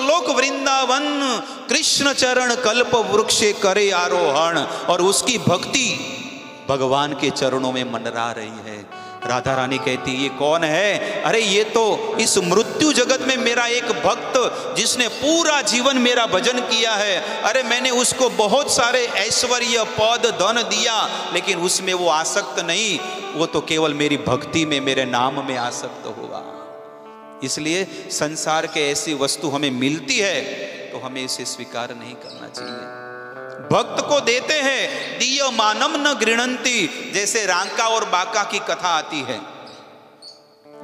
लोक वृंदावन कृष्ण चरण कल्प वृक्षे करे आरोहण। और उसकी भक्ति भगवान के चरणों में मंडरा रही है। राधा रानी कहती ये कौन है? अरे ये तो इस मृत्यु जगत में मेरा एक भक्त जिसने पूरा जीवन मेरा भजन किया है। अरे मैंने उसको बहुत सारे ऐश्वर्य पद धन दिया, लेकिन उसमें वो आसक्त नहीं, वो तो केवल मेरी भक्ति में मेरे नाम में आसक्त हुआ। इसलिए संसार के ऐसी वस्तु हमें मिलती है तो हमें इसे स्वीकार नहीं करना चाहिए। भक्त को देते हैं दीय मानम न गृणंती, जैसे रांका और बाका की कथा आती है।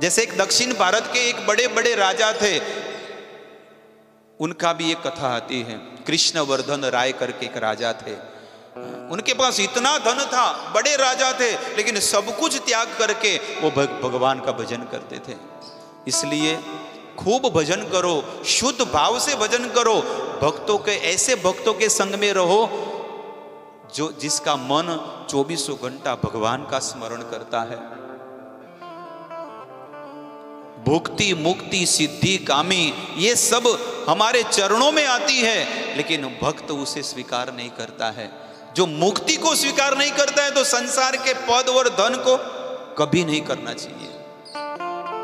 जैसे एक दक्षिण भारत के एक बड़े बड़े राजा थे, उनका भी एक कथा आती है। कृष्णवर्धन राय करके एक राजा थे। उनके पास इतना धन था, बड़े राजा थे, लेकिन सब कुछ त्याग करके वो भगवान का भजन करते थे। इसलिए खूब भजन करो, शुद्ध भाव से भजन करो। भक्तों के, ऐसे भक्तों के संग में रहो जो जिसका मन 24 घंटा भगवान का स्मरण करता है। भुक्ति मुक्ति सिद्धि कामी ये सब हमारे चरणों में आती है, लेकिन भक्त उसे स्वीकार नहीं करता है। जो मुक्ति को स्वीकार नहीं करता है तो संसार के पद और धन को कभी नहीं करना चाहिए।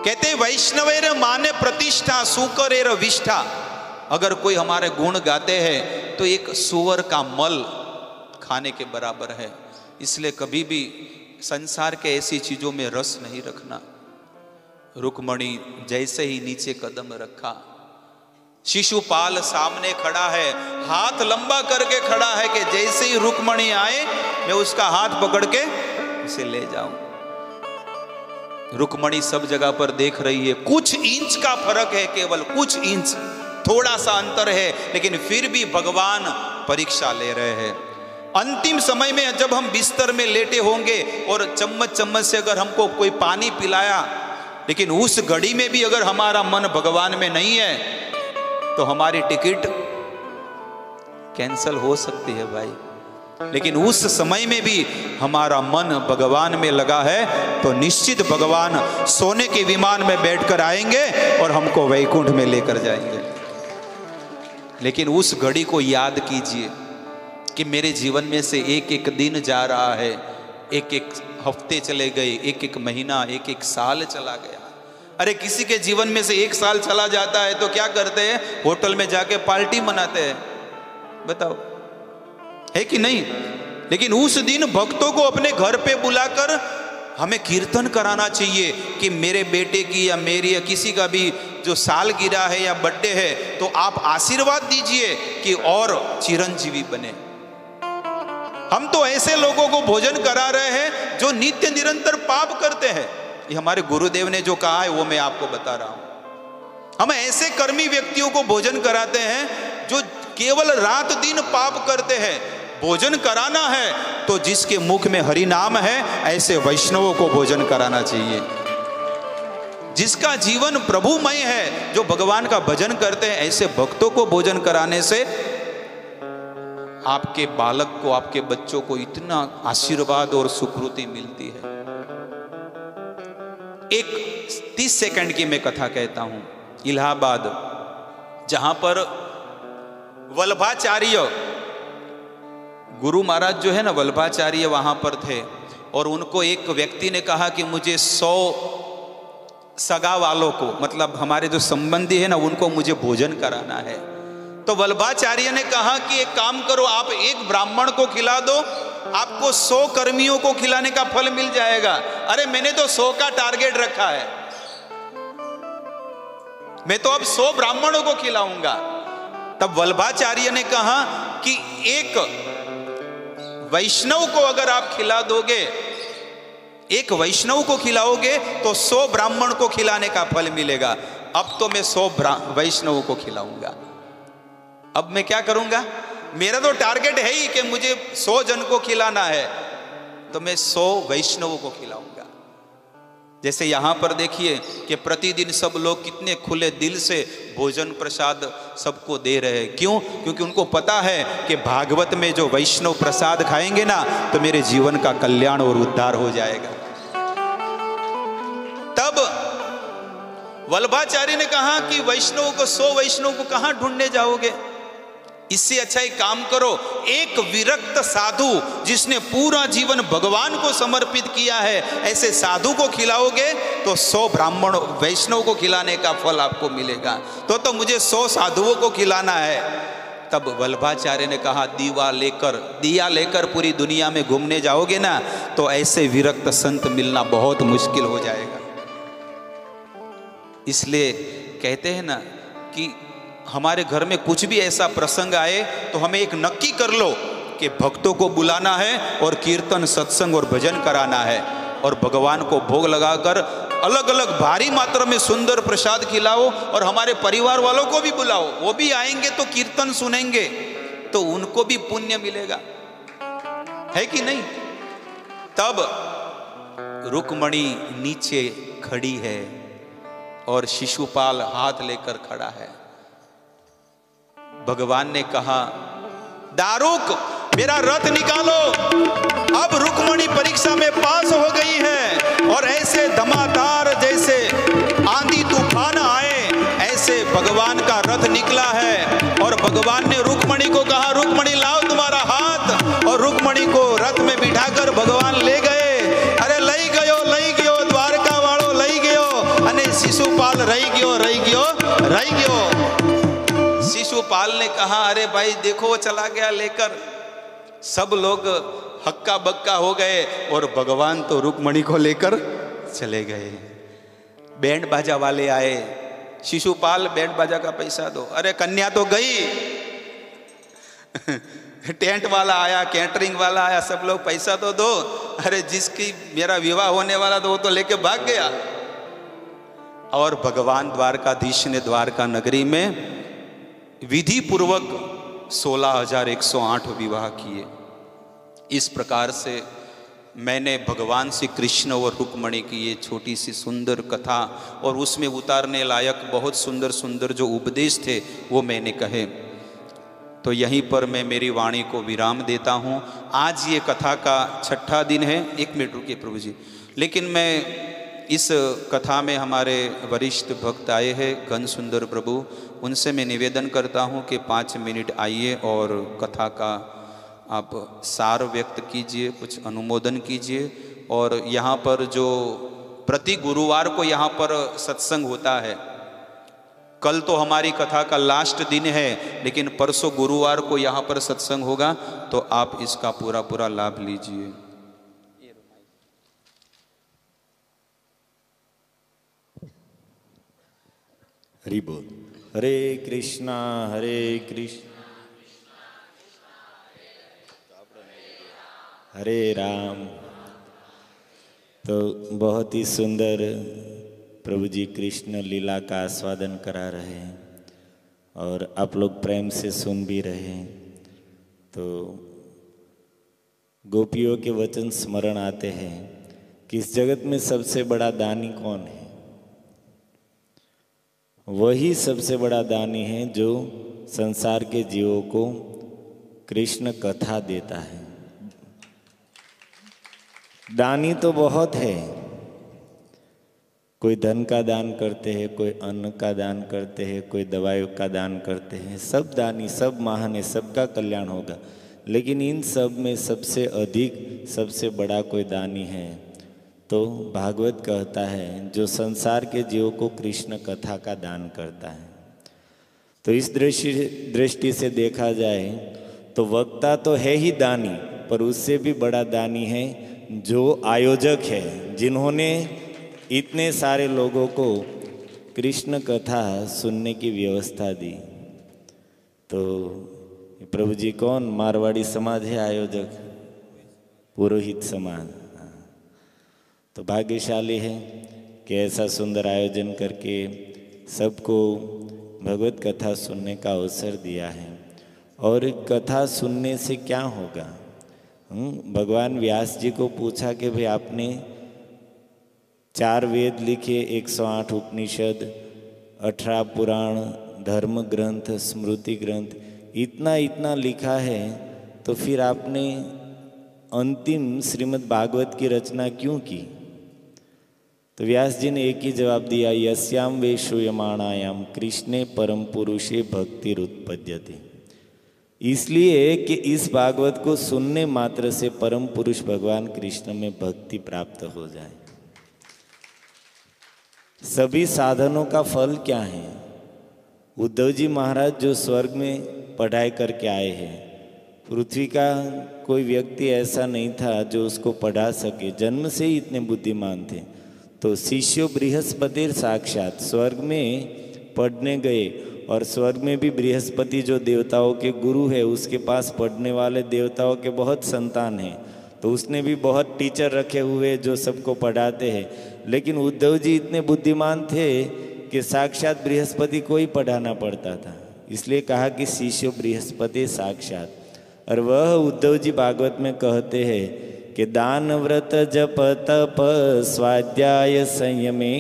कहते वैष्णवेर माने प्रतिष्ठा सुकरेर विष्ठा। अगर कोई हमारे गुण गाते हैं तो एक सुअर का मल खाने के बराबर है। इसलिए कभी भी संसार के ऐसी चीजों में रस नहीं रखना। रुक्मणी जैसे ही नीचे कदम रखा, शिशुपाल सामने खड़ा है, हाथ लंबा करके खड़ा है कि जैसे ही रुक्मणी आए मैं उसका हाथ पकड़ के उसे ले जाऊं। रुक्मणी सब जगह पर देख रही है, कुछ इंच का फर्क है, केवल कुछ इंच, थोड़ा सा अंतर है, लेकिन फिर भी भगवान परीक्षा ले रहे हैं। अंतिम समय में जब हम बिस्तर में लेटे होंगे और चम्मच चम्मच से अगर हमको कोई पानी पिलाया, लेकिन उस घड़ी में भी अगर हमारा मन भगवान में नहीं है तो हमारी टिकट कैंसल हो सकती है भाई। लेकिन उस समय में भी हमारा मन भगवान में लगा है तो निश्चित भगवान सोने के विमान में बैठकर आएंगे और हमको वैकुंठ में लेकर जाएंगे। लेकिन उस घड़ी को याद कीजिए कि मेरे जीवन में से एक एक दिन जा रहा है, एक एक हफ्ते चले गए, एक एक महीना, एक एक साल चला गया। अरे किसी के जीवन में से एक साल चला जाता है तो क्या करते हैं? होटल में जाके पार्टी मनाते हैं, बताओ है कि नहीं? लेकिन उस दिन भक्तों को अपने घर पे बुलाकर हमें कीर्तन कराना चाहिए कि मेरे बेटे की या मेरी या किसी का भी जो सालगिरह है या बर्थडे है तो आप आशीर्वाद दीजिए कि और चिरंजीवी बने। हम तो ऐसे लोगों को भोजन करा रहे हैं जो नित्य निरंतर पाप करते हैं। ये हमारे गुरुदेव ने जो कहा है वो मैं आपको बता रहा हूं। हम ऐसे कर्मी व्यक्तियों को भोजन कराते हैं जो केवल रात दिन पाप करते हैं। भोजन कराना है तो जिसके मुख में हरि नाम है, ऐसे वैष्णवों को भोजन कराना चाहिए। जिसका जीवन प्रभुमय है, जो भगवान का भजन करते हैं, ऐसे भक्तों को भोजन कराने से आपके बालक को, आपके बच्चों को इतना आशीर्वाद और सुकृति मिलती है। एक 30 सेकंड की मैं कथा कहता हूं। इलाहाबाद, जहां पर वल्लभाचार्य गुरु महाराज जो है ना, वल्लभाचार्य वहां पर थे और उनको एक व्यक्ति ने कहा कि मुझे 100 सगा वालों को, मतलब हमारे जो संबंधी है ना, उनको मुझे भोजन कराना है। तो वल्लभाचार्य ने कहा कि एक काम करो, आप एक ब्राह्मण को खिला दो, आपको 100 कर्मियों को खिलाने का फल मिल जाएगा। अरे मैंने तो 100 का टारगेट रखा है, मैं तो अब 100 ब्राह्मणों को खिलाऊंगा। तब वल्लभाचार्य ने कहा कि एक वैष्णव को अगर आप खिला दोगे, एक वैष्णव को खिलाओगे तो 100 ब्राह्मण को खिलाने का फल मिलेगा। अब तो मैं 100 वैष्णवों को खिलाऊंगा। अब मैं क्या करूंगा? मेरा तो टारगेट है ही कि मुझे 100 जन को खिलाना है, तो मैं 100 वैष्णवों को खिलाऊंगा। जैसे यहां पर देखिए कि प्रतिदिन सब लोग कितने खुले दिल से भोजन प्रसाद सबको दे रहे हैं। क्यों? क्योंकि उनको पता है कि भागवत में जो वैष्णव प्रसाद खाएंगे ना, तो मेरे जीवन का कल्याण और उद्धार हो जाएगा। तब वल्लभाचार्य ने कहा कि वैष्णव को 100 वैष्णव को कहां ढूंढने जाओगे, इससे अच्छा एक काम करो, एक विरक्त साधु जिसने पूरा जीवन भगवान को समर्पित किया है, ऐसे साधु को खिलाओगे तो 100 ब्राह्मण वैष्णव को खिलाने का फल आपको मिलेगा। तो मुझे 100 साधुओं को खिलाना है। तब वल्लभाचार्य ने कहा दिया लेकर पूरी दुनिया में घूमने जाओगे ना, तो ऐसे विरक्त संत मिलना बहुत मुश्किल हो जाएगा। इसलिए कहते हैं ना कि हमारे घर में कुछ भी ऐसा प्रसंग आए तो हमें एक नक्की कर लो कि भक्तों को बुलाना है और कीर्तन सत्संग और भजन कराना है, और भगवान को भोग लगाकर अलग अलग भारी मात्रा में सुंदर प्रसाद खिलाओ, और हमारे परिवार वालों को भी बुलाओ, वो भी आएंगे तो कीर्तन सुनेंगे तो उनको भी पुण्य मिलेगा, है कि नहीं। तब रुक्मणी नीचे खड़ी है और शिशुपाल हाथ लेकर खड़ा है। भगवान ने कहा दारुक मेरा रथ निकालो, अब रुक्मणी परीक्षा में पास हो गई है, और ऐसे धमाधार जैसे आंधी तूफान आए ऐसे भगवान का रथ निकला है। और भगवान ने रुक्मणी को कहा रुक्मणी लाओ तुम्हारा हाथ, और रुक्मणी को रथ में बिठाकर भगवान ले गए। अरे लई गयो द्वारका वालों लई गयो, अने शिशुपाल रही गयो। शिशुपाल ने कहा अरे भाई देखो वो चला गया लेकर। सब लोग हक्का बक्का हो गए और भगवान तो रुक्मणी को लेकर चले गए। बैंड बाजा वाले आए, शिशुपाल बैंड बाजा का पैसा दो। अरे कन्या तो गई। टेंट वाला आया, कैटरिंग वाला आया, सब लोग पैसा तो दो। अरे जिसकी मेरा विवाह होने वाला था वो तो लेके भाग गया। और भगवान द्वारकाधीश ने द्वारका नगरी में विधि पूर्वक 16,108 विवाह किए। इस प्रकार से मैंने भगवान श्री कृष्ण और रुक्मणी की ये छोटी सी सुंदर कथा और उसमें उतारने लायक बहुत सुंदर सुंदर जो उपदेश थे वो मैंने कहे। तो यहीं पर मैं मेरी वाणी को विराम देता हूँ। आज ये कथा का 6ठा दिन है। 1 मिनट रुकिए प्रभु जी। लेकिन मैं इस कथा में हमारे वरिष्ठ भक्त आए हैं घन सुंदर प्रभु, उनसे मैं निवेदन करता हूँ कि 5 मिनट आइए और कथा का आप सार व्यक्त कीजिए, कुछ अनुमोदन कीजिए। और यहाँ पर जो प्रति गुरुवार को यहाँ पर सत्संग होता है, कल तो हमारी कथा का लास्ट दिन है, लेकिन परसों गुरुवार को यहाँ पर सत्संग होगा, तो आप इसका पूरा लाभ लीजिए। हरि बोल। हरे कृष्णा हरे राम। तो बहुत ही सुंदर प्रभु जी कृष्ण लीला का आस्वादन करा रहे हैं और आप लोग प्रेम से सुन भी रहे हैं। तो गोपियों के वचन स्मरण आते हैं कि इस जगत में सबसे बड़ा दानी कौन है? वही सबसे बड़ा दानी है जो संसार के जीवों को कृष्ण कथा देता है। दानी तो बहुत है, कोई धन का दान करते हैं, कोई अन्न का दान करते हैं, कोई दवाइयों का दान करते हैं। सब दानी, सब महान है, सबका कल्याण होगा। लेकिन इन सब में सबसे अधिक, सबसे बड़ा कोई दानी है तो भागवत कहता है जो संसार के जीवों को कृष्ण कथा का दान करता है। तो इस दृष्टि से देखा जाए तो वक्ता तो है ही दानी, पर उससे भी बड़ा दानी है जो आयोजक है, जिन्होंने इतने सारे लोगों को कृष्ण कथा सुनने की व्यवस्था दी। तो प्रभु जी कौन? मारवाड़ी समाज है आयोजक, पुरोहित समाज। तो भाग्यशाली है कि ऐसा सुंदर आयोजन करके सबको भगवत कथा सुनने का अवसर दिया है। और कथा सुनने से क्या होगा? भगवान व्यास जी को पूछा कि भाई आपने 4 वेद लिखे, 108 उपनिषद, 18 पुराण, धर्म ग्रंथ, स्मृति ग्रंथ, इतना लिखा है, तो फिर आपने अंतिम श्रीमद् भागवत की रचना क्यों की? तो व्यास जी ने एक ही जवाब दिया, यस्याम वे श्रूयमाणायाम कृष्णे परम पुरुषे भक्ति उत्पद्यते। इसलिए कि इस भागवत को सुनने मात्र से परम पुरुष भगवान कृष्ण में भक्ति प्राप्त हो जाए। सभी साधनों का फल क्या है? उद्धव जी महाराज जो स्वर्ग में पढ़ाई करके आए हैं, पृथ्वी का कोई व्यक्ति ऐसा नहीं था जो उसको पढ़ा सके, जन्म से ही इतने बुद्धिमान थे। तो शिष्यो बृहस्पति साक्षात स्वर्ग में पढ़ने गए, और स्वर्ग में भी बृहस्पति जो देवताओं के गुरु है, उसके पास पढ़ने वाले देवताओं के बहुत संतान हैं, तो उसने भी बहुत टीचर रखे हुए जो सबको पढ़ाते हैं। लेकिन उद्धव जी इतने बुद्धिमान थे कि साक्षात बृहस्पति को ही पढ़ाना पड़ता था, इसलिए कहा कि शिष्यो बृहस्पति साक्षात। और वह उद्धव जी भागवत में कहते हैं कि दान व्रत जप तप स्वाध्याय संयमे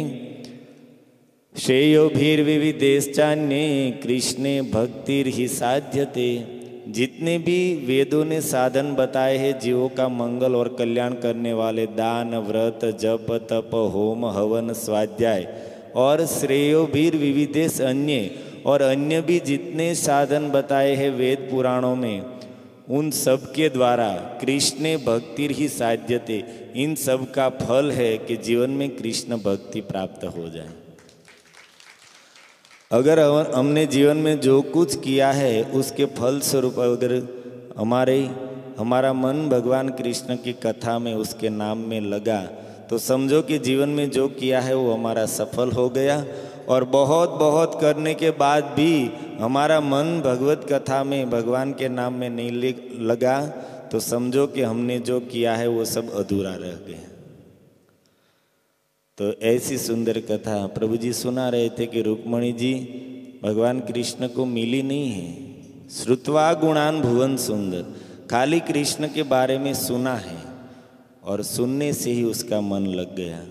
श्रेयो भीर्विविदेश्चान्ये कृष्णे भक्तिर ही साध्यते। जितने भी वेदों ने साधन बताए हैं जीवों का मंगल और कल्याण करने वाले, दान व्रत जप तप होम हवन स्वाध्याय और श्रेयो भीर्विविदेश अन्य, और अन्य भी जितने साधन बताए हैं वेद पुराणों में, उन सब के द्वारा कृष्ण भक्तिर ही साध्यते। इन सब का फल है कि जीवन में कृष्ण भक्ति प्राप्त हो जाए। अगर हमने जीवन में जो कुछ किया है उसके फल स्वरूप अगर हमारा मन भगवान कृष्ण की कथा में उसके नाम में लगा, तो समझो कि जीवन में जो किया है वो हमारा सफल हो गया। और बहुत बहुत करने के बाद भी हमारा मन भगवत कथा में भगवान के नाम में नहीं लगा, तो समझो कि हमने जो किया है वो सब अधूरा रह गया। तो ऐसी सुंदर कथा प्रभु जी सुना रहे थे कि रुक्मणी जी भगवान कृष्ण को मिली नहीं है। श्रुत्वा गुणान भुवन सुंदर, खाली कृष्ण के बारे में सुना है और सुनने से ही उसका मन लग गया।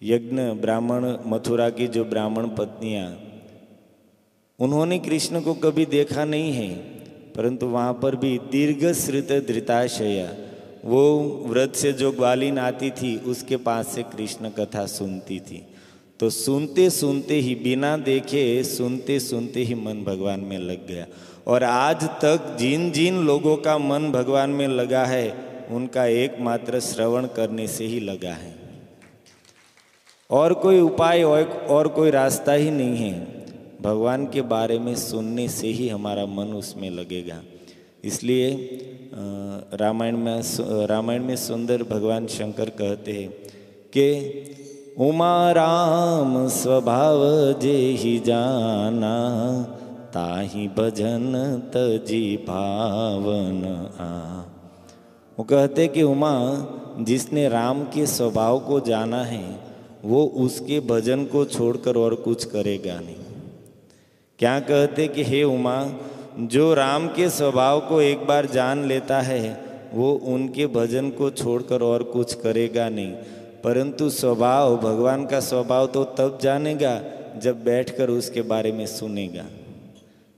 यज्ञ ब्राह्मण, मथुरा की जो ब्राह्मण पत्नियां, उन्होंने कृष्ण को कभी देखा नहीं है, परंतु वहाँ पर भी दीर्घ श्रित धृताशया, वो व्रत से जो ग्वालिन आती थी उसके पास से कृष्ण कथा सुनती थी। तो सुनते सुनते ही, बिना देखे सुनते सुनते ही मन भगवान में लग गया। और आज तक जिन जिन लोगों का मन भगवान में लगा है, उनका एकमात्र श्रवण करने से ही लगा है, और कोई उपाय और कोई रास्ता ही नहीं है। भगवान के बारे में सुनने से ही हमारा मन उसमें लगेगा। इसलिए रामायण में सुंदर भगवान शंकर कहते हैं कि उमा राम स्वभाव जे ही जाना, ताही भजन तजी भावन आ। वो कहते कि उमा, जिसने राम के स्वभाव को जाना है वो उसके भजन को छोड़कर और कुछ करेगा नहीं। क्या कहते कि हे उमा, जो राम के स्वभाव को एक बार जान लेता है वो उनके भजन को छोड़कर और कुछ करेगा नहीं, परंतु स्वभाव, भगवान का स्वभाव तो तब जानेगा जब बैठकर उसके बारे में सुनेगा।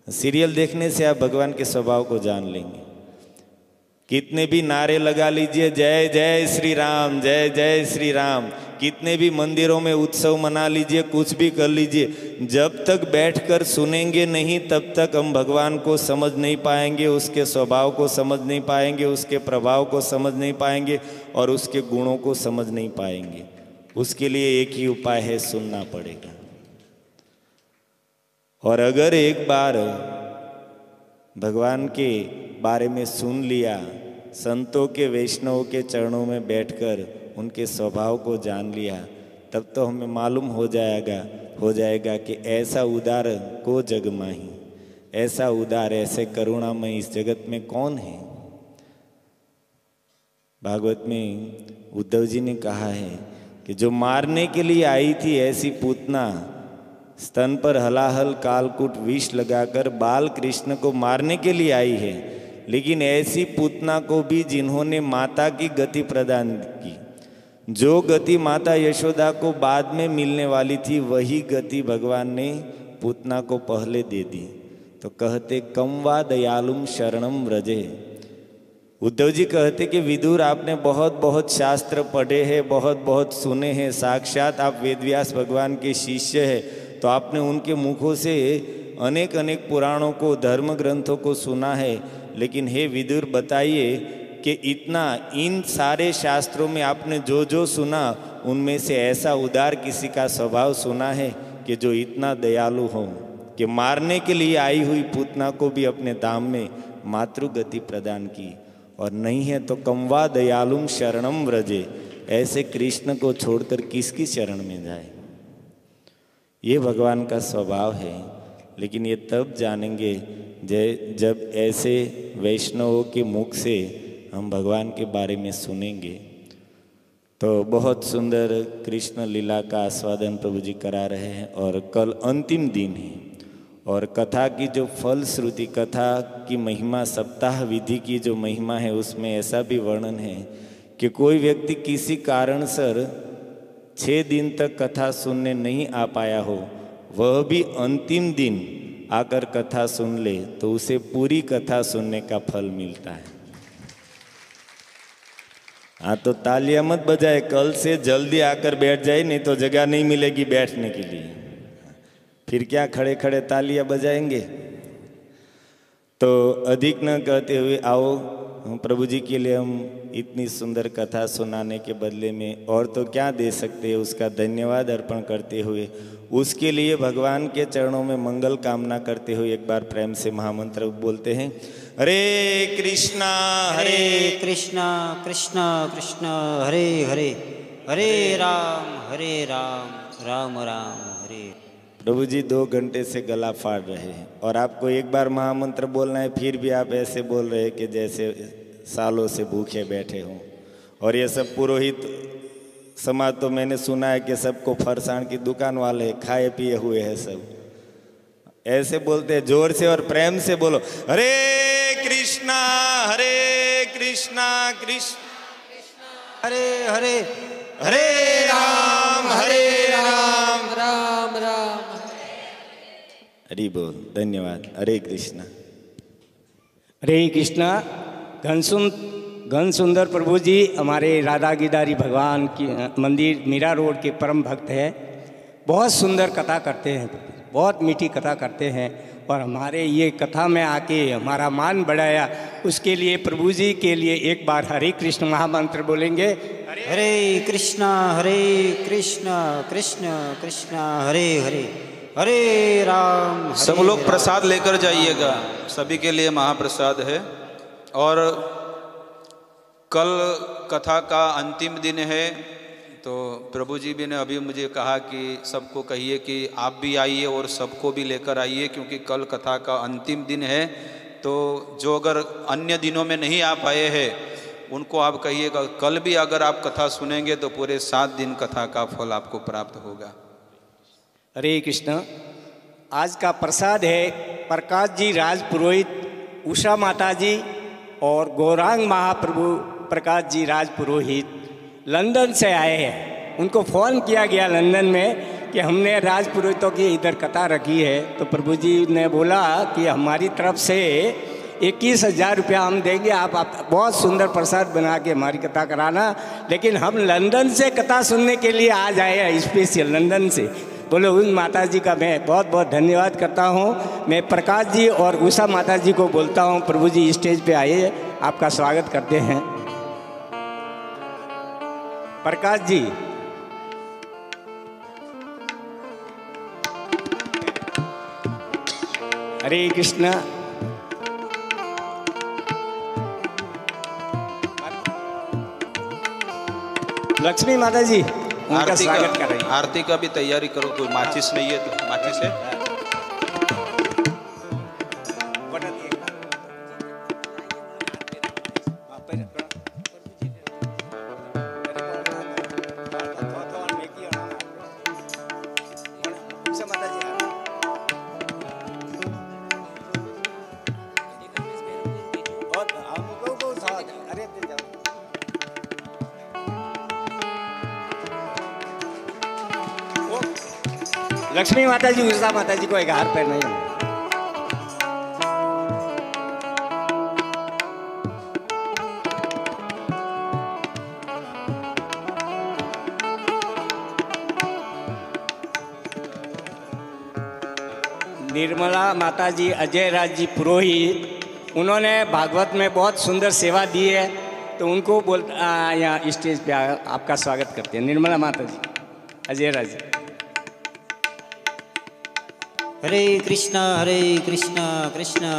सीरियल देखने से आप भगवान के स्वभाव को जान लेंगे। कितने भी नारे लगा लीजिए, जय जय श्री राम, जय जय श्री राम, कितने भी मंदिरों में उत्सव मना लीजिए, कुछ भी कर लीजिए, जब तक बैठकर सुनेंगे नहीं तब तक हम भगवान को समझ नहीं पाएंगे, उसके स्वभाव को समझ नहीं पाएंगे, उसके प्रभाव को समझ नहीं पाएंगे और उसके गुणों को समझ नहीं पाएंगे। उसके लिए एक ही उपाय है, सुनना पड़ेगा। और अगर एक बार भगवान के बारे में सुन लिया, संतों के वैष्णवों के चरणों में बैठकर उनके स्वभाव को जान लिया, तब तो हमें मालूम हो जाएगा कि ऐसा उदार को जग माही, ऐसा उदार, ऐसे करुणामय इस जगत में कौन है। भागवत में उद्धव जी ने कहा है कि जो मारने के लिए आई थी ऐसी पूतना, स्तन पर हलाहल कालकूट विष लगाकर बाल कृष्ण को मारने के लिए आई है, लेकिन ऐसी पूतना को भी जिन्होंने माता की गति प्रदान की, जो गति माता यशोदा को बाद में मिलने वाली थी, वही गति भगवान ने पूतना को पहले दे दी। तो कहते कम वा दयालुम शरणम व्रजे, उद्धव जी कहते कि विदुर आपने बहुत बहुत शास्त्र पढ़े हैं, बहुत बहुत सुने हैं, साक्षात आप वेदव्यास भगवान के शिष्य हैं, तो आपने उनके मुखों से अनेक अनेक पुराणों को, धर्म ग्रंथों को सुना है, लेकिन हे विदुर बताइए कि इतना इन सारे शास्त्रों में आपने जो जो सुना उनमें से ऐसा उदार किसी का स्वभाव सुना है कि जो इतना दयालु हो कि मारने के लिए आई हुई पूतना को भी अपने धाम में मातृगति प्रदान की, और नहीं है तो कमवा दयालुम शरणम व्रजे, ऐसे कृष्ण को छोड़कर किसकी शरण में जाए। ये भगवान का स्वभाव है। लेकिन ये तब जानेंगे जब ऐसे वैष्णवों के मुख से हम भगवान के बारे में सुनेंगे। तो बहुत सुंदर कृष्ण लीला का आस्वादन प्रभु जी करा रहे हैं, और कल अंतिम दिन है, और कथा की जो फलश्रुति, कथा की महिमा, सप्ताह विधि की जो महिमा है, उसमें ऐसा भी वर्णन है कि कोई व्यक्ति किसी कारणसर 6 दिन तक कथा सुनने नहीं आ पाया हो, वह भी अंतिम दिन आकर कथा सुन ले तो उसे पूरी कथा सुनने का फल मिलता है। हाँ, तो तालियां मत बजाए, कल से जल्दी आकर बैठ जाए, नहीं तो जगह नहीं मिलेगी बैठने के लिए। फिर क्या खड़े खड़े तालियां बजाएंगे। तो अधिक न कहते हुए आओ, प्रभु जी के लिए हम इतनी सुंदर कथा सुनाने के बदले में और तो क्या दे सकते हैं, उसका धन्यवाद अर्पण करते हुए, उसके लिए भगवान के चरणों में मंगल कामना करते हुए एक बार प्रेम से महामंत्र बोलते हैं, हरे कृष्णा कृष्णा कृष्णा कृष्णा हरे हरे, हरे राम राम राम हरे। प्रभु जी 2 घंटे से गला फाड़ रहे हैं, और आपको एक बार महामंत्र बोलना है, फिर भी आप ऐसे बोल रहे हैं कि जैसे सालों से भूखे बैठे हों। और ये सब पुरोहित समाज तो मैंने सुना है कि सबको फरसाण की दुकान वाले खाए पिए हुए हैं, सब ऐसे बोलते हैं। जोर से और प्रेम से बोलो, हरे कृष्णा कृष्ण हरे हरे, हरे राम राम राम। हरि बोल, धन्यवाद। हरे कृष्णा। हरे कृष्णा। घन सुंदर प्रभु जी हमारे राधा गिदारी भगवान की मंदिर मीरा रोड के परम भक्त हैं। बहुत सुंदर कथा करते हैं, बहुत मीठी कथा करते हैं, और हमारे ये कथा में आके हमारा मान बढ़ाया, उसके लिए प्रभु जी के लिए एक बार हरे कृष्ण महामंत्र बोलेंगे। हरे कृष्णा कृष्ण कृष्ण हरे हरे, हरे राम। सब लोग प्रसाद लेकर जाइएगा, सभी के लिए महाप्रसाद है। और कल कथा का अंतिम दिन है, तो प्रभु जी भी ने अभी मुझे कहा कि सबको कहिए कि आप भी आइए और सबको भी लेकर आइए, क्योंकि कल कथा का अंतिम दिन है। तो जो अगर अन्य दिनों में नहीं आ पाए हैं उनको आप कहिएगा, कल भी अगर आप कथा सुनेंगे तो पूरे 7 दिन कथा का फल आपको प्राप्त होगा। हरे कृष्ण। आज का प्रसाद है प्रकाश जी राज पुरोहित, उषा माता जी और गौरांग महाप्रभु प्रकाश जी राज पुरोहित लंदन से आए हैं। उनको फ़ोन किया गया लंदन में कि हमने राज पुरोहितों की इधर कथा रखी है, तो प्रभु जी ने बोला कि हमारी तरफ से 21,000 रुपया हम देंगे, आप बहुत सुंदर प्रसाद बना के हमारी कथा कराना। लेकिन हम लंदन से कथा सुनने के लिए आज आए हैं, स्पेशल लंदन से। बोलो, उन माता जी का मैं बहुत बहुत धन्यवाद करता हूँ। मैं प्रकाश जी और उषा माता जी को बोलता हूँ, प्रभु जी स्टेज पे आइए, आपका स्वागत करते हैं। प्रकाश जी। हरे कृष्णा। लक्ष्मी माता जी उनका स्वागत कर रही है। आरती का भी तैयारी करो, कोई माचिस नहीं है तो माचिस है। लक्ष्मी माता जी, उषा माता जी को एक हार पहना है। निर्मला माता जी, अजय राज जी पुरोहित, उन्होंने भागवत में बहुत सुंदर सेवा दी है, तो उनको यहाँ स्टेज पे आपका स्वागत करते हैं। निर्मला माता जी, अजय राज जी। हरे कृष्णा कृष्ण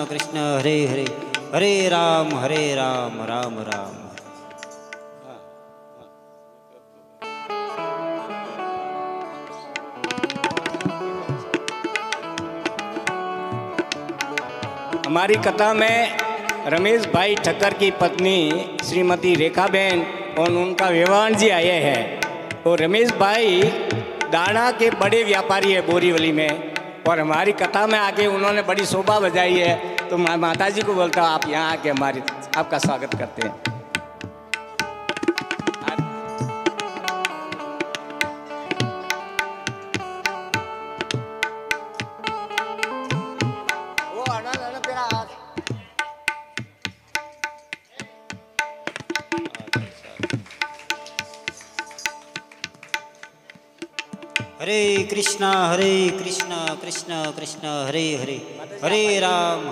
कृष्ण हरे हरे, हरे राम राम राम। हमारी कथा में रमेश भाई ठक्कर की पत्नी श्रीमती रेखाबेन और उनका विवान जी आए हैं। और रमेश भाई दाना के बड़े व्यापारी है बोरीवली में, और हमारी कथा में आके उन्होंने बड़ी शोभा बजाई है। तो मैं माता जी को बोलता हूँ आप यहाँ आके आपका स्वागत करते हैं। हरे कृष्णा कृष्ण कृष्ण हरे हरे, हरे राम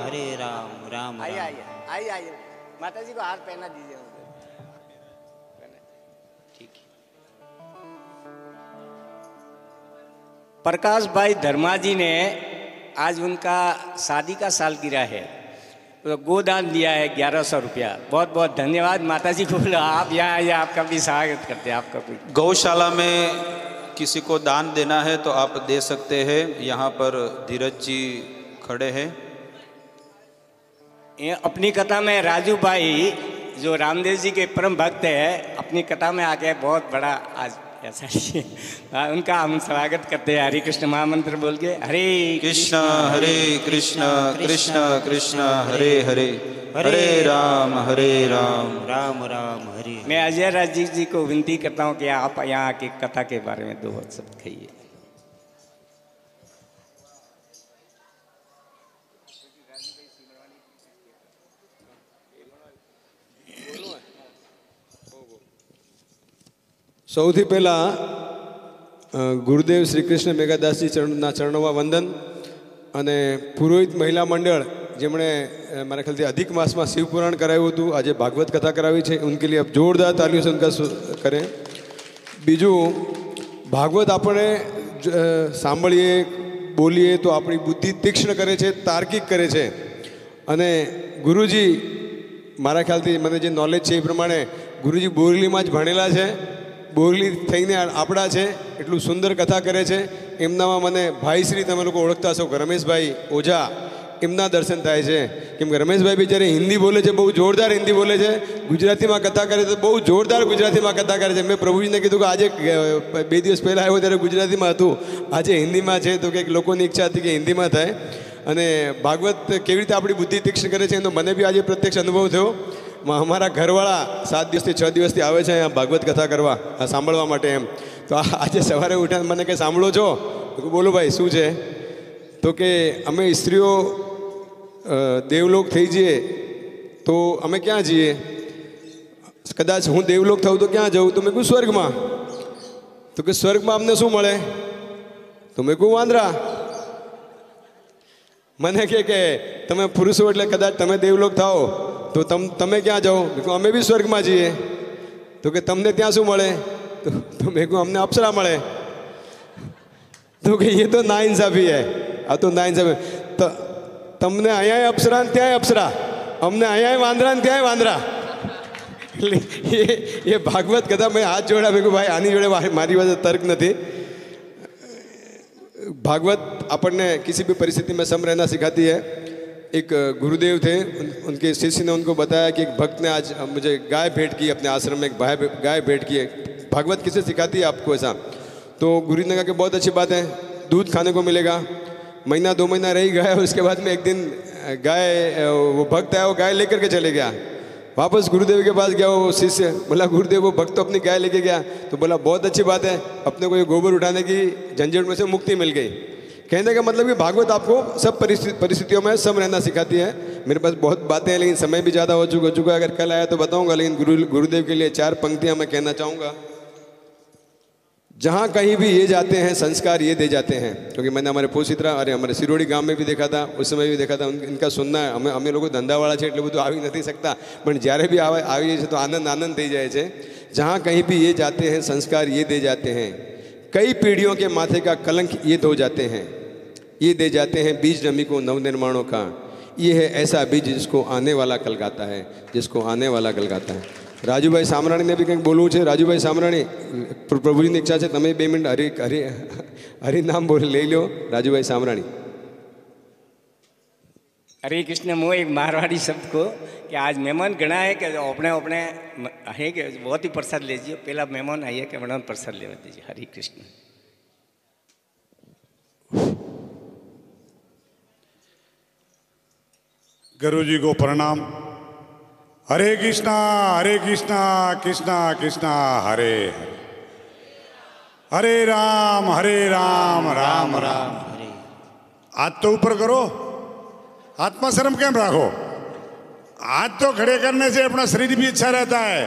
राम आइए आइए आइए आइए, माता जी को हाथ पहना दीजिए। ठीक है। प्रकाश भाई धर्मा जी ने आज उनका शादी का सालगिरह है, तो गोदान दिया है 1100 रुपया। बहुत बहुत धन्यवाद माता जी को। आप यहाँ आइए, आपका भी स्वागत करते हैं। आपका कोई गौशाला में किसी को दान देना है तो आप दे सकते हैं। यहाँ पर धीरज जी खड़े हैं। अपनी कथा में राजू भाई जो रामदेव जी के परम भक्त है, अपनी कथा में आके बहुत बड़ा आज ऐसा उनका हम स्वागत करते हैं। हरे कृष्ण महामंत्र बोल के, हरे कृष्ण कृष्ण कृष्ण हरे हरे, हरे राम राम राम हरे। मैं अजय राज जी को विनती करता हूँ कि आप यहाँ की कथा के बारे में 2 शब्द कहिए। સૌથી પહેલાં ગુરુદેવ શ્રી કૃષ્ણ મેઘાદાસજી ચરણોમાં વંદન, અને પુરોહિત મહિલા મંડળ જેમણે મારા ખ્યાલથી અધિક માસમાં શિવપુરાણ કરાવ્યું હતું, આજે ભાગવત કથા કરાવી છે, उनके लिए अब जोरदार तालियों से उनका करें। બીજું, ભાગવત આપણે સાંભળીએ બોલીએ તો આપણી બુદ્ધિ તીક્ષ્ણ કરે છે, તાર્કિક કરે છે। અને ગુરુજી મારા ખ્યાલથી મને જે નોલેજ છે એ પ્રમાણે ગુરુજી બોરલીમાં જ ભણેલા છે, બોરલી થઈને આપણા છે, એટલું સુંદર કથા કરે છે। એમનામાં મને ભાઈશ્રી તમે લોકો ઓળખતા છો, રમેશભાઈ ઓઝા, એમના દર્શન થાય છે। કેમ કે રમેશભાઈ બી જ્યારે હિન્દી બોલે છે, બહુ જોરદાર હિન્દી બોલે છે, ગુજરાતીમાં કથા કરે તો બહુ જોરદાર ગુજરાતીમાં કથા કરે છે। મેં પ્રભુજીને કીધું કે આજે 2 દિવસ પહેલાં આવ્યો ત્યારે ગુજરાતીમાં હતું, આજે હિન્દીમાં છે, તો કંઈક લોકોની ઈચ્છા હતી કે હિન્દીમાં થાય। અને ભાગવત કેવી રીતે આપણી બુદ્ધિ તીક્ષ્ણ કરે છે એનો મને બી આજે પ્રત્યક્ષ અનુભવ થયો। અમારા ઘરવાળા 7 દિવસથી 6 દિવસથી આવે છે અહીંયા ભાગવત કથા કરવા, સાંભળવા માટે એમ। તો આજે સવારે ઉઠ્યા મને કે સાંભળો છો? તો બોલો ભાઈ શું છે? તો કે અમે સ્ત્રીઓ દેવલોક થઈ જઈએ તો અમે ક્યાં જઈએ? કદાચ હું દેવલોક થઉં તો ક્યાં જાઉં? તો મેં કહ્યું સ્વર્ગમાં। તો કે સ્વર્ગમાં અમને શું મળે? તો મેં કહ્યું વાંદરા। મને કે તમે પુરુષો એટલે કદાચ તમે દેવલોક થાઓ તો તમે ક્યાં જાઓ? મેં કહ્યું અમે બી સ્વર્ગમાં જઈએ। તો કે તમને ત્યાં શું મળે? તો મેં કહ્યું અમને અપ્સરા મળે। તો કે ये तो नाइंसाफी है, આ તો નાઇંસાફી। તો તમને અહીંયા અપ્સરા ને ત્યાંય અપ્સરા, અમને અહીંયા વાંદરા ને ત્યાંય વાંદરા। ये भागवत कथा मैं हाथ जोड़ा, મેં કહ્યું ભાઈ આની જોડે મારી પાસે તર્ક નથી। भागवत अपन ने किसी भी परिस्थिति में सम रहना सिखाती है। एक गुरुदेव थे, उनके शिष्य ने उनको बताया कि एक भक्त ने आज मुझे गाय भेंट की, अपने आश्रम में एक गाय भेंट की है। भागवत किसे सिखाती है आपको ऐसा? तो गुरु ने कहा कि बहुत अच्छी बात है, दूध खाने को मिलेगा। महीना 2 महीना रही गया, उसके बाद में एक दिन गाय, वो भक्त आया, वो गाय लेकर के चले गया। वापस गुरुदेव के पास गया वो शिष्य, बोला गुरुदेव वो भक्त तो अपनी गाय लेके गया। तो बोला बहुत अच्छी बात है, अपने को ये गोबर उठाने की झंझट में से मुक्ति मिल गई। कहने का मतलब कि भागवत आपको सब परिस्थितियों में सम रहना सिखाती है। मेरे पास बहुत बातें हैं लेकिन समय भी ज़्यादा हो चुका है। अगर कल आया तो बताऊंगा, लेकिन गुरुदेव के लिए 4 पंक्तियां मैं कहना चाहूँगा। जहाँ कहीं भी ये जाते हैं संस्कार ये दे जाते हैं। क्योंकि मैंने हमारे पोसित्रा अरे हमारे सिरोड़ी गांव में भी देखा था, उस समय भी देखा था, इनका सुनना है। અમે લોકો ધંધાવાળા છે એટલે બધું આવી નથી શકતા, પણ જ્યારે भी આવીએ છીએ તો આનંદ થઈ જાય છે। जहाँ कहीं भी ये जाते हैं संस्कार ये दे जाते हैं, कई पीढ़ियों के माथे का कलंक ये धो जाते हैं, ये दे जाते हैं बीज नमी को नवनिर्माणों का। ये है ऐसा बीज जिसको आने वाला कलगाता है, जिसको आने वाला कलगाता है। રાજુભાઈ સામરાણીને બી કંઈક બોલવું છે। રાજુભાઈ સામરાણી, પ્રભુજીની ઈચ્છા છે તમે 2 મિનિટ હરિ નામ લઈ લો। રાજુભાઈ સામરાણી। हरे कृष्ण। मैं एक मारवाड़ी शब्द को कि आज मेहमान गणा है कि अपने अपने है कि बहुत ही प्रसाद लीजिए। पहला मेहमान आइए कि बड़ा प्रसाद लेवा दीजिए। हरे कृष्ण। गुरु जी को प्रणाम। हरे कृष्णा कृष्णा कृष्णा हरे हरे, हरे राम राम राम हरे। हाथ तो ऊपर करो, आत्मा शर्म केम राखो। हाथ तो खड़े करने से अपना शरीर भी अच्छा रहता है,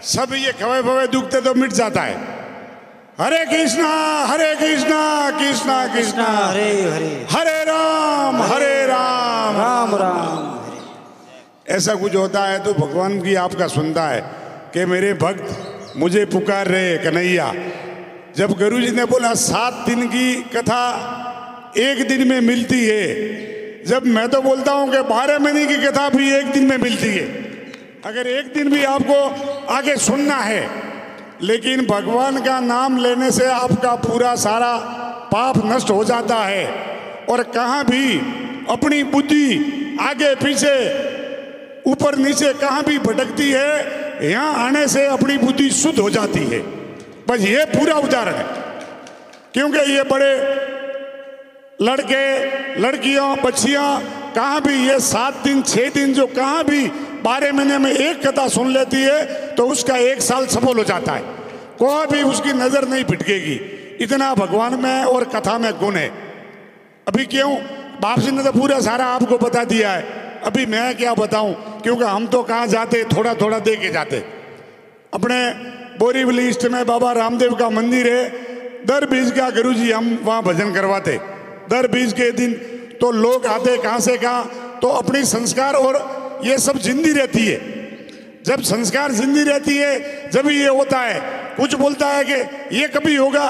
सब ये खवे फवे दुखते तो मिट जाता है। हरे कृष्णा कृष्णा कृष्णा हरे हरे, हरे राम राम राम। ऐसा कुछ होता है तो भगवान की आपका सुनता है कि मेरे भक्त मुझे पुकार रहे कन्हैया। जब गुरु जी ने बोला 7 दिन की कथा 1 दिन में मिलती है, जब मैं तो बोलता हूं कि 12 महीने की कथा भी 1 दिन में मिलती है। अगर 1 दिन भी आपको आगे सुनना है, लेकिन भगवान का नाम लेने से आपका पूरा सारा पाप नष्ट हो जाता है। और कहाँ भी अपनी बुद्धि आगे पीछे ऊपर नीचे कहाँ भी भटकती है, यहाँ आने से अपनी बुद्धि शुद्ध हो जाती है। बस ये पूरा उदाहरण है। क्योंकि ये बड़े लड़के लड़कियां बच्चियां कहाँ भी ये 7 दिन 6 दिन जो कहाँ भी 12 महीने में एक कथा सुन लेती है तो उसका 1 साल सफल हो जाता है। कोई भी उसकी नजर नहीं भटकेगी। इतना भगवान में और कथा में गुण है। अभी क्यों बाप जी ने तो पूरा सारा आपको बता दिया है, अभी मैं क्या बताऊं। क्योंकि हम तो कहाँ जाते, थोड़ा थोड़ा दे के जाते। अपने बोरीवली ईस्ट में बाबा रामदेव का मंदिर है, दर बीज का गुरु जी हम वहाँ भजन करवाते। दर बीज के दिन तो लोग आते कहाँ से कहाँ, तो अपनी संस्कार और ये सब जिंदी रहती है। जब संस्कार जिंदी रहती है जब ये होता है। कुछ बोलता है कि ये कभी होगा,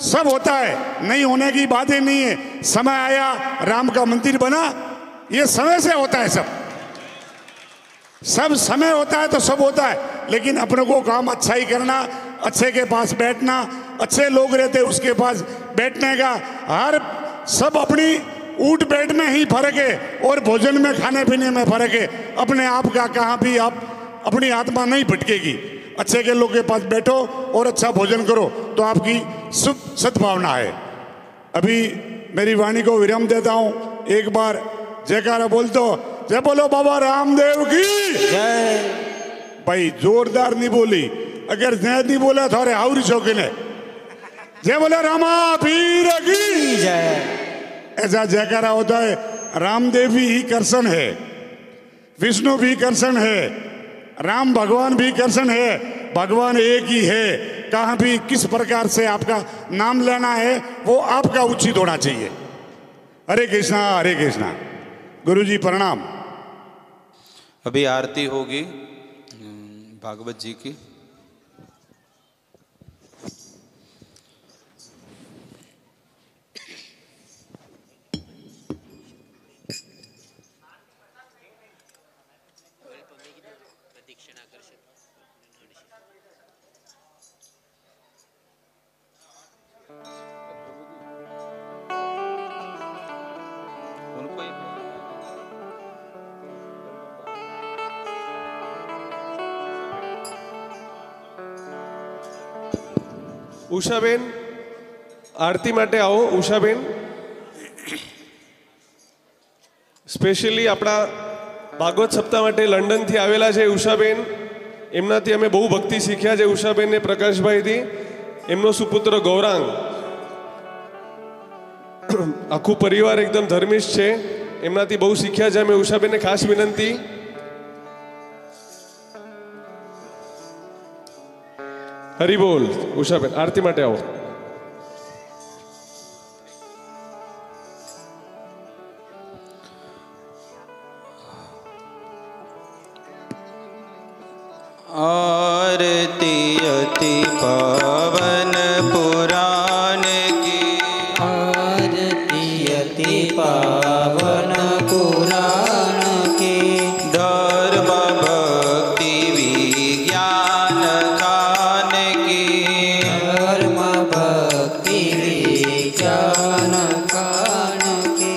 सब होता है, नहीं होने की बातें नहीं है। समय आया राम का मंदिर बना, ये समय से होता है। सब समय होता है तो सब होता है। लेकिन अपने को काम अच्छा ही करना, अच्छे के पास बैठना, अच्छे लोग रहते उसके पास बैठने का। हर सब अपनी ऊट बैठ में ही फर्क है और भोजन में खाने पीने में फर्क है। अपने आप का कहाँ भी आप अपनी आत्मा नहीं भटकेगी। अच्छे के लोग के पास बैठो और अच्छा भोजन करो तो आपकी सद्भावना है। अभी मेरी वाणी को विराम देता हूँ। एक बार जयकारा बोल दो, जय बोलो बाबा रामदेव की जय। भाई जोरदार नहीं बोली, अगर जय नहीं बोला थोड़े हाउरी शौकीन है। जय बोलो रामा पीर की जय। ऐसा जयकारा होता है। रामदेव भी कर्षण है, विष्णु भी कर्षण है, राम भगवान भी कर्षण है। भगवान एक ही है। कहाँ भी किस प्रकार से आपका नाम लेना है वो आपका उचित होना चाहिए। हरे कृष्णा गुरु जी प्रणाम। अभी आरती होगी भागवत जी की। ઉષાબેન આરતી માટે આવો। ઉષાબેન સ્પેશિયલી આપણા ભાગવત સપ્તાહ માટે લંડનથી આવેલા છે ઉષાબેન। એમનાથી અમે બહુ ભક્તિ શીખ્યા છે ઉષાબેન ને પ્રકાશભાઈથી। એમનો સુપુત્ર ગૌરાંગ, આખું પરિવાર એકદમ ધર્મિષ્ઠ છે, એમનાથી બહુ શીખ્યા છે અમે। ઉષાબેનને ખાસ વિનંતી, હરિ બોલ। ઉષાબેન આરતી માટે આવો। आरती अति पावन पुराण की, आरती अति पावन पुराण की, धर्म भक्ति विज्ञान खान की, धर्म भक्ति विज्ञान खान की,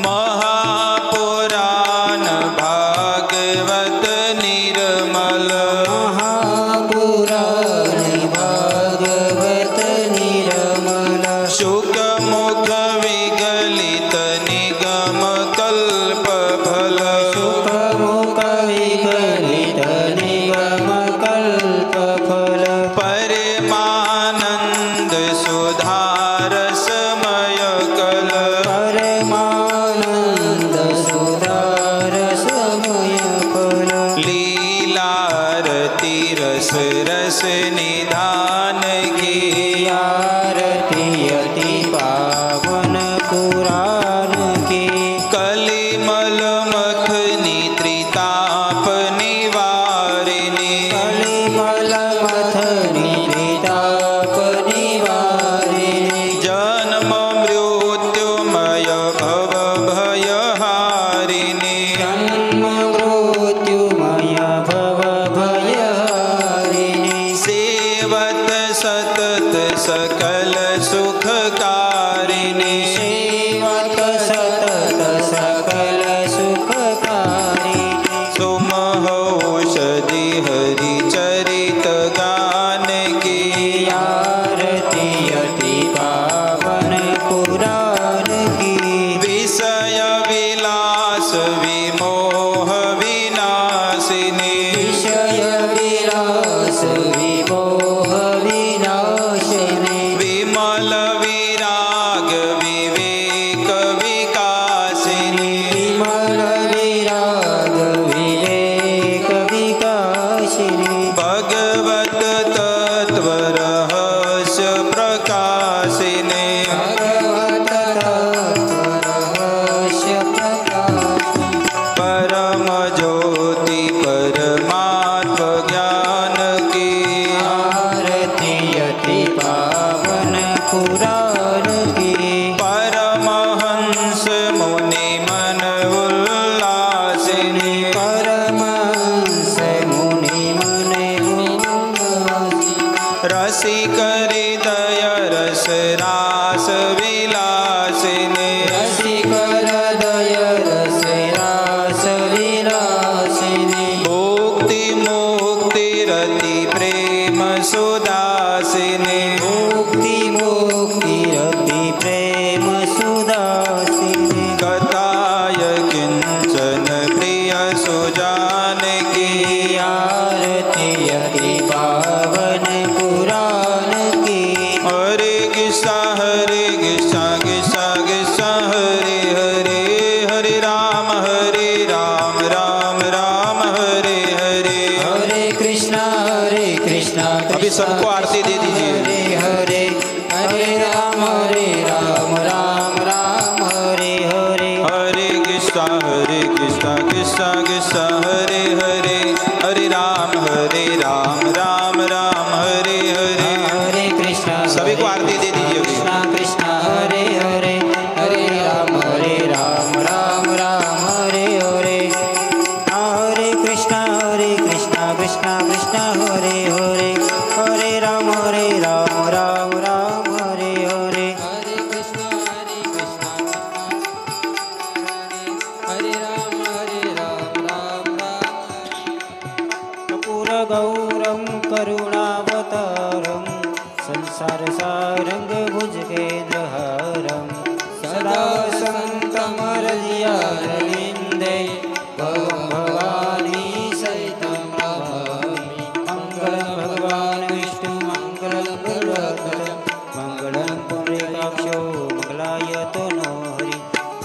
महापुराण भागवत निर्मल, महापुराण भागवत निर्मल, शुक मुख विगलित निगम कल्प फल, सुखमुख विगलित निगम कल्प फल, परमानंद सुधारसमय कल, परमानंद सुधारसमय फल, लीलारती रस रस निधान की, आरती अति पावन पुराण की, कलिमल मथनी त्रिताप निवारिणी, कलिमल मथनी त्रिताप निवारिणी, जन्म मृत्युमय भव भयहारिणी, जन्म मृत्युमय भव भयहारिणी, सेवत सतत सकल सुखकारिणी, सेवक सतत सकल सुखकारिणी, सुमहौषधि हरि चरित गान की, आरती अति पावन पुराण की, विषय विलास विमोह विनाशिनी, विषय विलास विमोह विनाशिनी, विमल विराग विवेक विकासिनी, विमल विराग विवेक विकासिनी, भगवत तत्व रहस्य प्रकाशिनी, भगवत तत्व रहस्य प्रकाशिनी, परम ज्योति परमात्म ज्ञान की, आरती अति पावन पुराण की, परमहंस मुनि मन उल्लासिनी, परमहंस मुनि मन उल्लासिनी, रसिक हृदय रस रास विलासिनी, रसिक हृदय रस रास विलासिनी, भुक्ति मुक्ति रति प्रेम सुदासिनी, मुक्ति मुक्ति रति प्रेम सुदासिनी, कथाय किंचन प्रिय सुजान की, आरती अति पावन पुराण की, हरे कृष्णा कृष्णा कृष्णा कृष्णा हरे हरे, हरे राम राम राम हरे हरे। हरे कृष्णा कृष्णा अभी सबको आरती दे दीजिए। हरे हरे, हरे राम राम राम हरे हरे, हरे कृष्णा कृष्णा कृष्णा हरे हरे, हरे राम राम हरे हरे। हरे कृष्णा सभी को आरती दे दीजिए अभी। कृष्णा कृष्णा हरे हरे, हरे राम राम राम हरे हरे, हरे कृष्णा कृष्णा कृष्णा हरे हरे, हरे राम राम राम हरे हरे, हरे कृष्णा कृष्णा हरे राम राम कर्पूर गौरम करुणावतारम, संसार सारंग भुजगेन्द्रहारम, सदा संतमरजियारविन्दे भवं भवानी सहितं नमामि। मङ्गलं भगवान् विष्णु मङ्गलं गुरुर्गणं, मङ्गलं पुण्डरीकाक्षो मङ्गलाय तनो हरि,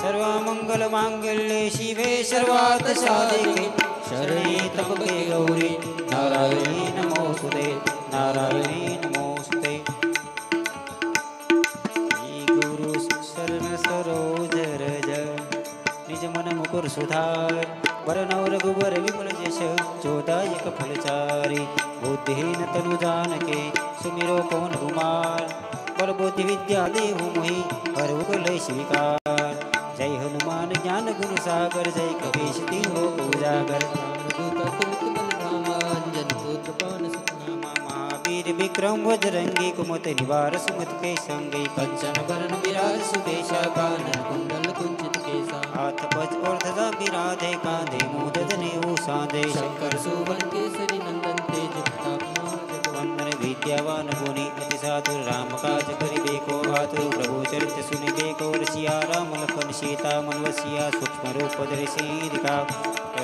सर्वमङ्गलमाङ्गल्ये शिवे सर्वार्थसाधिके, शरण्ये त्र्यम्बके गौरी नारायणी नमोस्तुते, नारायणी नमोस्तुते। श्री गुरु शरण सरोज रज, निज मन मुकुर और सुधार वरनौ रघुवर विमल जश जोदायक फलचारी बुद्धिहीन तनु जानके सुमिरो पवन कुमार बल बुद्धि विद्या देहु मोहि हरहु कलेश विकार जय हनुमान ज्ञान गुण सागर जय कपीश तिन्हो उजागर महावीर विक्रम बजरंगी कुमति निवार सुमत के संगी कंचन वरण विराज सुबेशा कानन कुंडल कुंचित केसा हाथ पज और ध्वजा विराधे कांधे मूढ़ जनेऊ साधे शंकर सुवन केसरी नंदन तेज प्रताप वंदन विद्यावान गुणी अति साधु राम काज करिबे को आतुर प्रभु चरित्र सुनिबे को रसिया राम लखन सीता मन वसिया सूक्ष्म रूप धरि सीरिका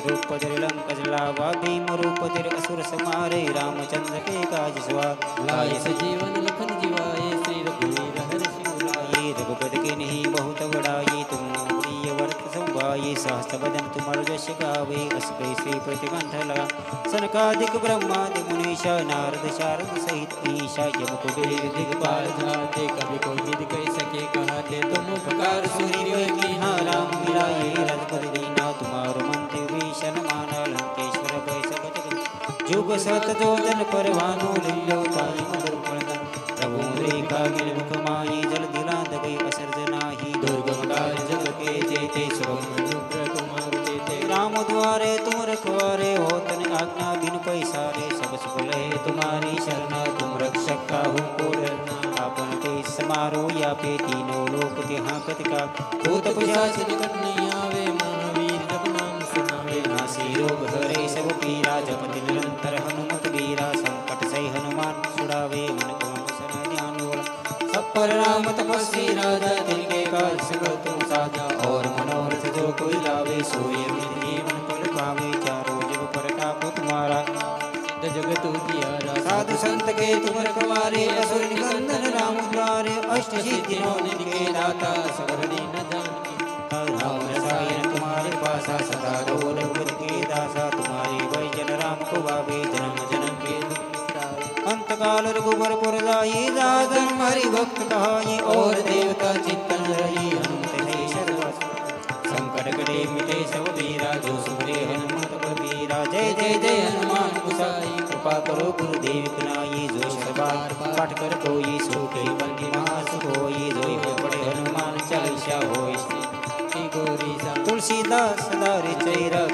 रूप धरि लंक जलावा भीम रूप धरि असुर संहारे रामचंद्र के काज सवार लाए सजीवन लखन जिवाए श्री रघुवीर हर्षि उलाए रघुपति के नहीं बहुत बड़ाई तुम प्रिय वर्त संभाई सहस्त्र बदन तुम जश गावे अस कैसे प्रतिकंठ लगा सनकादिक ब्रह्मादि मुनीषा नारद शारद सहित ईशा यम कुबेर दिगपाल जाते कभी कोई विधि कह सके कहते तुम उपकार सूर्य की हाँ राम मिलाए रघुपति दीना तुम्हारो मंत्र भीषण माना लंकेश्वर भय सब जगत जुग सत जोजन परवानो लियो ताई मधुर फलदन प्रभु रेखा गिर मुख माई जल दिलांद गई असर जनाही दुर्गम काज जग के जेते सुगम तुम्हारे जेते राम द्वारे तुम रखवारे हो तन आज्ञा बिन पैसारे सब सुफल है तुम्हारी शरणा तुम रक्षक काहू को डरना आपन ते समारो या पे तीनों लोक तिहा कतिका भूत पिशाच निकट नहीं आवे महावीर जब नाम सुनावे नासी रोग हरे सब पीरा जपति निरंतर हनुमत वीरा संकट से हनुमान छुड़ावे मन को सन ध्यान वाला सब पर राम तपस्वी राजा तिनके काज सकल तुम साजा और मनोरथ जो कोई लावे सोए जीवन फल पावे चारों जग प्रताप तुम्हारा जगत उजियारा साधु संत के तुम रखवारे असुर निकंदन राम द्वारे अष्ट सिद्धि नौ निधि के दाता सबर दीन जानकी राम रसायन तुम्हारे पासा सदा रहो रघुपति के दासा तुम्हारे वैजन राम को गावे जन्म जन्म के अंत काल रघुबर पुर जाई जागन हरि भक्त कहाई और देवता चित्तन रही हनुमत से सर्वस संकट कटे मिटे सब वीरा जो सुमरे हनुमत बलबीरा जय जय जय हनुमान गोसाई कृपा करो गुरुदेव कनाई जो सबार पाठ कर कोई सो के बंदी मास कोई जो हो पड़े हनुमान चालीसा होई श्री गौरी तुलसीदास सदा रे चैरा